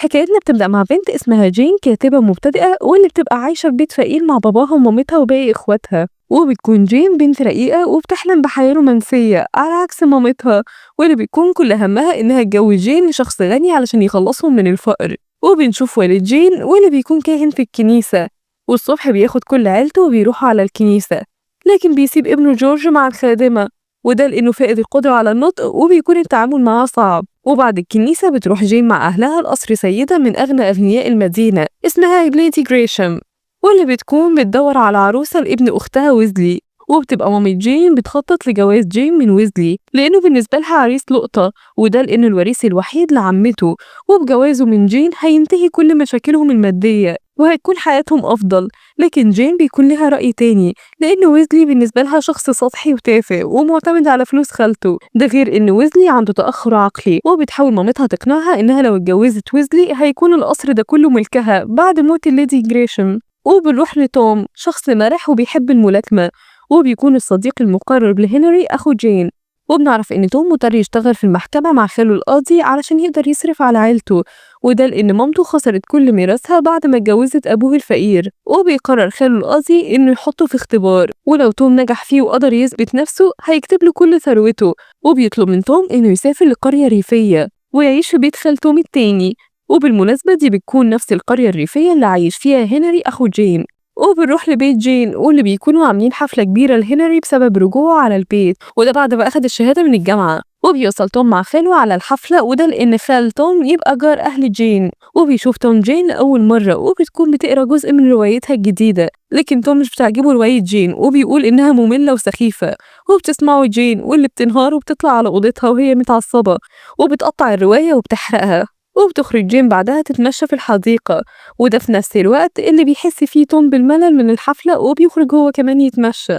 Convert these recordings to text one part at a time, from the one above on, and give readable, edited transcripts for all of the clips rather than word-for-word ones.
حكايتنا بتبدأ مع بنت اسمها جين، كاتبة مبتدئة واللي بتبقى عايشة في بيت فقير مع باباها ومامتها وباقي إخواتها. وبتكون جين بنت رقيقة وبتحلم بحياة رومانسية على عكس مامتها، واللي بيكون كل همها إنها تجوز جين لشخص غني علشان يخلصهم من الفقر. وبنشوف والد جين واللي بيكون كاهن في الكنيسة، والصبح بياخد كل عيلته وبيروحوا على الكنيسة، لكن بيسيب ابنه جورج مع الخادمة، وده لأنه فاقد القدرة على النطق وبيكون التعامل معاه صعب. وبعد الكنيسة بتروح جين مع أهلها لقصر سيدة من أغنى أغنياء المدينة اسمها ليدي جريشم، واللي بتكون بتدور على عروسة لابن أختها ويزلي. وبتبقى مامة جين بتخطط لجواز جين من ويزلي لأنه بالنسبة لها عريس لقطة، وده لأنه الوريث الوحيد لعمته، وبجوازه من جين هينتهي كل مشاكلهم المادية وهتكون حياتهم أفضل. لكن جين بيكون لها رأي تاني، لأن ويزلي بالنسبة لها شخص سطحي وتافه ومعتمد على فلوس خالته، ده غير إن ويزلي عنده تأخر عقلي. وبتحاول مامتها تقنعها إنها لو اتجوزت ويزلي هيكون القصر ده كله ملكها بعد موت الليدي جريشم. وبنروح لتوم، شخص مرح وبيحب الملاكمة، وبيكون الصديق المقرب لهنري أخو جين. وبنعرف إن توم مضطر يشتغل في المحكمة مع خاله القاضي علشان يقدر يصرف على عيلته، وده لأن مامته خسرت كل ميراثها بعد ما اتجوزت أبوه الفقير. وبيقرر خاله القاضي إنه يحطه في اختبار، ولو توم نجح فيه وقدر يثبت نفسه هيكتب له كل ثروته. وبيطلب من توم إنه يسافر لقرية ريفية ويعيش في بيت خال توم التاني، وبالمناسبة دي بتكون نفس القرية الريفية اللي عايش فيها هنري أخو جين. وبنروح لبيت جين واللي بيكونوا عاملين حفلة كبيرة لهنري بسبب رجوعه على البيت، وده بعد ما أخد الشهادة من الجامعة. وبيوصل توم مع خاله على الحفلة، وده لأن خال توم يبقى جار أهل جين. وبيشوف توم جين لأول مرة وبتكون بتقرا جزء من روايتها الجديدة، لكن توم مش بتعجبه رواية جين وبيقول إنها مملة وسخيفة. وبتسمعه جين واللي بتنهار وبتطلع على أوضتها وهي متعصبة وبتقطع الرواية وبتحرقها. وبتخرج جين بعدها تتمشى في الحديقة، وده في نفس الوقت اللي بيحس فيه توم بالملل من الحفلة وبيخرج هو كمان يتمشى.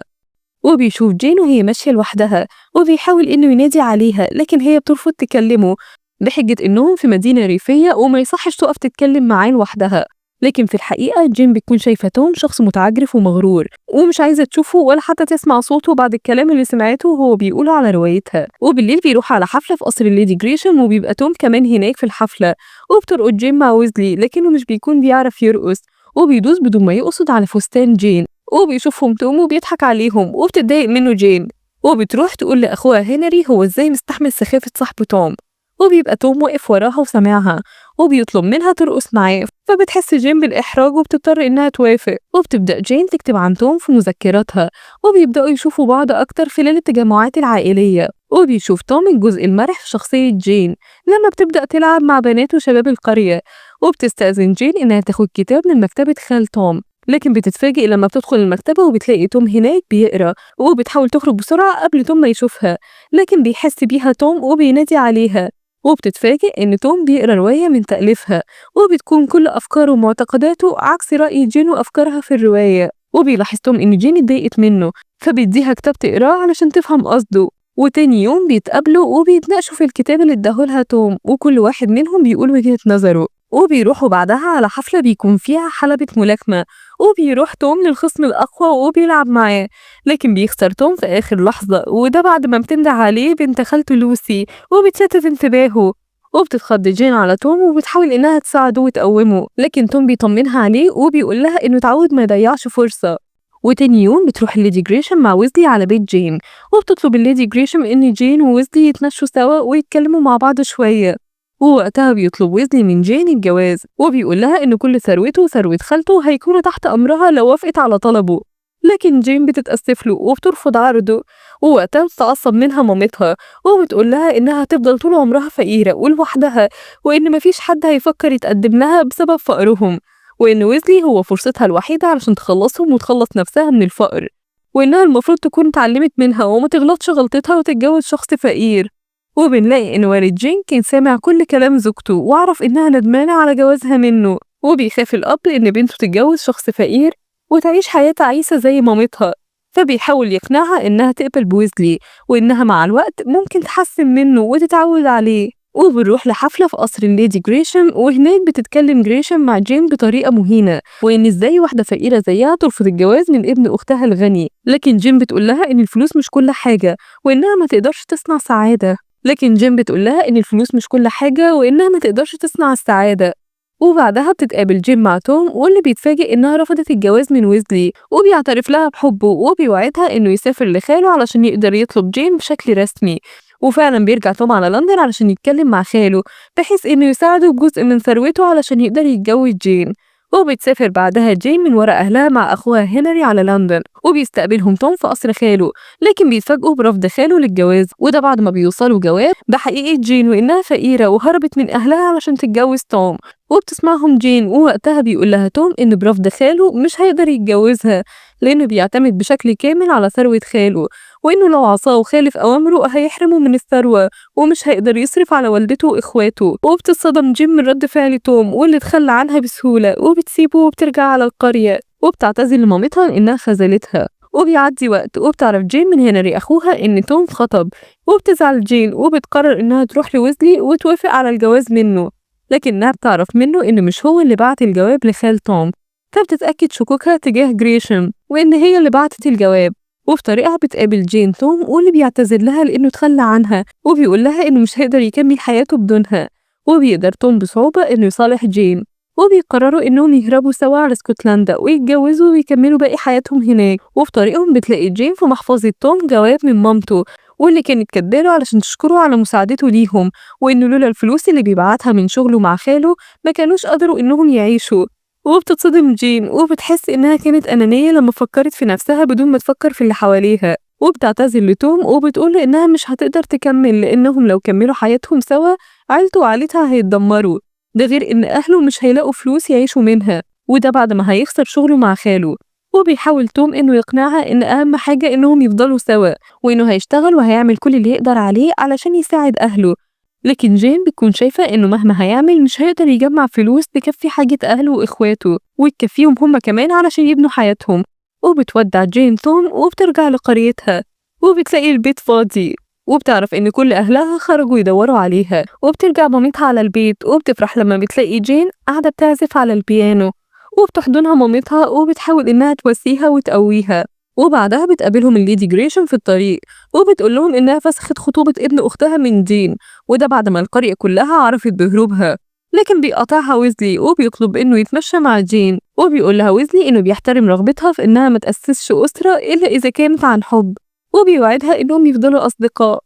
وبيشوف جين وهي ماشية لوحدها وبيحاول إنه ينادي عليها، لكن هي بترفض تكلمه بحجة إنهم في مدينة ريفية وما يصحش تقف تتكلم معاه لوحدها. لكن في الحقيقة جين بتكون شايفة توم شخص متعجرف ومغرور ومش عايزة تشوفه ولا حتى تسمع صوته بعد الكلام اللي سمعته وهو بيقوله على روايتها. وبالليل بيروح على حفلة في قصر الليدي جريشم وبيبقى توم كمان هناك في الحفلة، وبترقص جين مع ويزلي لكنه مش بيكون بيعرف يرقص، وبيدوس بدون ما يقصد على فستان جين. وبيشوفهم توم وبيضحك عليهم وبتتضايق منه جين، وبتروح تقول لأخوها هنري هو ازاي مستحمل سخافة صاحبه توم. وبيبقى توم واقف وراها وسامعها وبيطلب منها ترقص معاه، فبتحس جين بالإحراج وبتضطر إنها توافق. وبتبدأ جين تكتب عن توم في مذكراتها، وبيبدأوا يشوفوا بعض أكتر خلال التجمعات العائلية. وبيشوف توم الجزء المرح في شخصية جين لما بتبدأ تلعب مع بنات وشباب القرية. وبتستأذن جين إنها تاخد كتاب من مكتبة خال توم، لكن بتتفاجئ لما بتدخل المكتبة وبتلاقي توم هناك بيقرأ، وبتحاول تخرج بسرعة قبل توم ما يشوفها، لكن بيحس بيها توم وبينادي عليها. وبتتفاجئ إن توم بيقرأ رواية من تأليفها، وبتكون كل أفكاره ومعتقداته عكس رأي جين وأفكارها في الرواية. وبيلاحظ توم إن جين اتضايقت منه فبيديها كتاب تقراه علشان تفهم قصده. وتاني يوم بيتقابلوا وبيتناقشوا في الكتاب اللي اداهولها توم، وكل واحد منهم بيقول وجهة نظره. وبيروحوا بعدها على حفلة بيكون فيها حلبة ملاكمة، وبيروح توم للخصم الأقوى وبيلعب معاه، لكن بيخسر توم في آخر لحظة، وده بعد ما بتنده عليه بنت خالته لوسي وبتشتت انتباهه. وبتتخض جين على توم وبتحاول إنها تساعده وتقومه، لكن توم بيطمنها عليه وبيقول لها إنه تعود ما يضيعش فرصة. وتاني يوم بتروح الليدي جريشم مع ويزلي على بيت جين، وبتطلب الليدي جريشم إن جين وويزلي يتمشوا سوا ويتكلموا مع بعض شوية. ووقتها بيطلب ويزلي من جين الجواز، وبيقول لها إن كل ثروته وثروة خالته هيكونوا تحت أمرها لو وافقت على طلبه، لكن جين بتتأسف له وبترفض عرضه. ووقتها بتتعصب منها مامتها وبتقول لها إنها هتفضل طول عمرها فقيرة ولوحدها، وإن مفيش حد هيفكر يتقدم لها بسبب فقرهم، وإن ويزلي هو فرصتها الوحيدة علشان تخلصهم وتخلص نفسها من الفقر، وإنها المفروض تكون اتعلمت منها وما تغلطش غلطتها وتتجوز شخص فقير. وبنلاقي إن والد جين كان سامع كل كلام زوجته وعرف إنها ندمانة على جوازها منه، وبيخاف الأب إن بنته تتجوز شخص فقير وتعيش حياة تعيسة زي مامتها، فبيحاول يقنعها إنها تقبل بويزلي وإنها مع الوقت ممكن تحسن منه وتتعود عليه. وبنروح لحفلة في قصر الليدي جريشم، وهناك بتتكلم جريشم مع جين بطريقة مهينة، وإن إزاي واحدة فقيرة زيها ترفض الجواز من ابن أختها الغني، لكن جين بتقول لها إن الفلوس مش كل حاجة وإنها ما تقدرش تصنع سعادة. لكن جين بتقول لها إن الفلوس مش كل حاجة وإنها ما تقدرش تصنع السعادة، وبعدها بتتقابل جين مع توم واللي بيتفاجئ إنها رفضت الجواز من ويزلي، وبيعترف لها بحبه وبيوعدها إنه يسافر لخاله علشان يقدر يطلب جين بشكل رسمي. وفعلا بيرجع توم على لندن علشان يتكلم مع خاله بحيث إنه يساعده بجزء من ثروته علشان يقدر يتجوز جين. وبتسافر بعدها جين من ورا أهلها مع أخوها هنري على لندن، وبيستقبلهم توم في قصر خاله، لكن بيتفاجئوا برفض خاله للجواز، وده بعد ما بيوصلوا جواب بحقيقة جين وإنها فقيرة وهربت من أهلها علشان تتجوز توم. وبتسمعهم جين ووقتها بيقول لها توم إن برفض خاله مش هيقدر يتجوزها لأنه بيعتمد بشكل كامل على ثروة خاله، وإنه لو عصاه وخالف أوامره هيحرمه من الثروة ومش هيقدر يصرف على والدته وإخواته. وبتتصدم جين من رد فعل توم واللي اتخلى عنها بسهولة، وبتسيبه وبترجع على القرية وبتعتذر لمامتها إنها خذلتها. وبيعدي وقت وبتعرف جين من هنري أخوها إن توم خطب، وبتزعل جين وبتقرر إنها تروح لويزلي وتوافق على الجواز منه، لكنها بتعرف منه إنه مش هو اللي بعت الجواب لخال توم، فبتتأكد شكوكها تجاه جريشم وإن هي اللي بعتت الجواب. وفي طريقها بتقابل جين توم واللي بيعتذر لها لأنه تخلى عنها وبيقول لها إنه مش هيقدر يكمل حياته بدونها. وبيقدر توم بصعوبة إنه يصالح جين، وبيقرروا إنهم يهربوا سوا على اسكتلندا ويتجوزوا ويكملوا باقي حياتهم هناك. وفي طريقهم بتلاقي جين في محفظة توم جواب من مامته واللي كانت كاتباله علشان تشكره على مساعدته ليهم، وإنه لولا الفلوس اللي بيبعتها من شغله مع خاله ما كانوش قدروا إنهم يعيشوا. وبتتصدم جين وبتحس إنها كانت أنانية لما فكرت في نفسها بدون ما تفكر في اللي حواليها، وبتعتذر لتوم وبتقوله إنها مش هتقدر تكمل لأنهم لو كملوا حياتهم سوا عيلته وعيلتها هيتدمروا، ده غير إن أهله مش هيلاقوا فلوس يعيشوا منها، وده بعد ما هيخسر شغله مع خاله. وبيحاول توم إنه يقنعها إن أهم حاجة إنهم يفضلوا سوا وإنه هيشتغل وهيعمل كل اللي يقدر عليه علشان يساعد أهله، لكن جين بتكون شايفة إنه مهما هيعمل مش هيقدر يجمع فلوس تكفي حاجة أهله وإخواته وتكفيهم هما كمان علشان يبنوا حياتهم. وبتودع جين توم وبترجع لقريتها وبتلاقي البيت فاضي، وبتعرف إن كل أهلها خرجوا يدوروا عليها. وبترجع مامتها على البيت وبتفرح لما بتلاقي جين قاعدة بتعزف على البيانو، وبتحضنها مامتها وبتحاول إنها تواسيها وتقويها. وبعدها بتقابلهم الليدي جريشم في الطريق وبتقول لهم إنها فسخت خطوبة ابن أختها من دين، وده بعد ما القرية كلها عرفت بهروبها. لكن بيقاطعها ويزلي وبيطلب إنه يتمشى مع جين، وبيقول لها ويزلي إنه بيحترم رغبتها في إنها ما تأسسش أسرة إلا إذا كانت عن حب، وبيوعدها إنهم يفضلوا أصدقاء.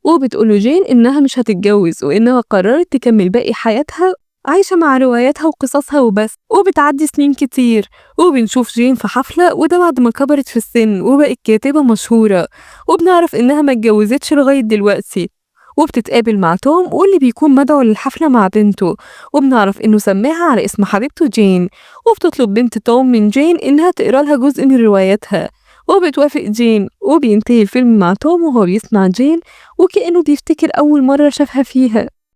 وبتقوله جين إنها مش هتتجوز وإنها قررت تكمل باقي حياتها عايشة مع رواياتها وقصصها وبس. وبتعدي سنين كتير وبنشوف جين في حفلة، وده بعد ما كبرت في السن وبقت كاتبة مشهورة، وبنعرف إنها ما اتجوزتش لغاية دلوقتي. وبتتقابل مع توم واللي بيكون مدعو للحفلة مع بنته، وبنعرف إنه سماها على اسم حبيبته جين. وبتطلب بنت توم من جين إنها تقرأ لها جزء من رواياتها، وبتوافق جين. وبينتهي الفيلم مع توم وهو بيسمع جين وكأنه بيفتكر أول مرة شافها فيها.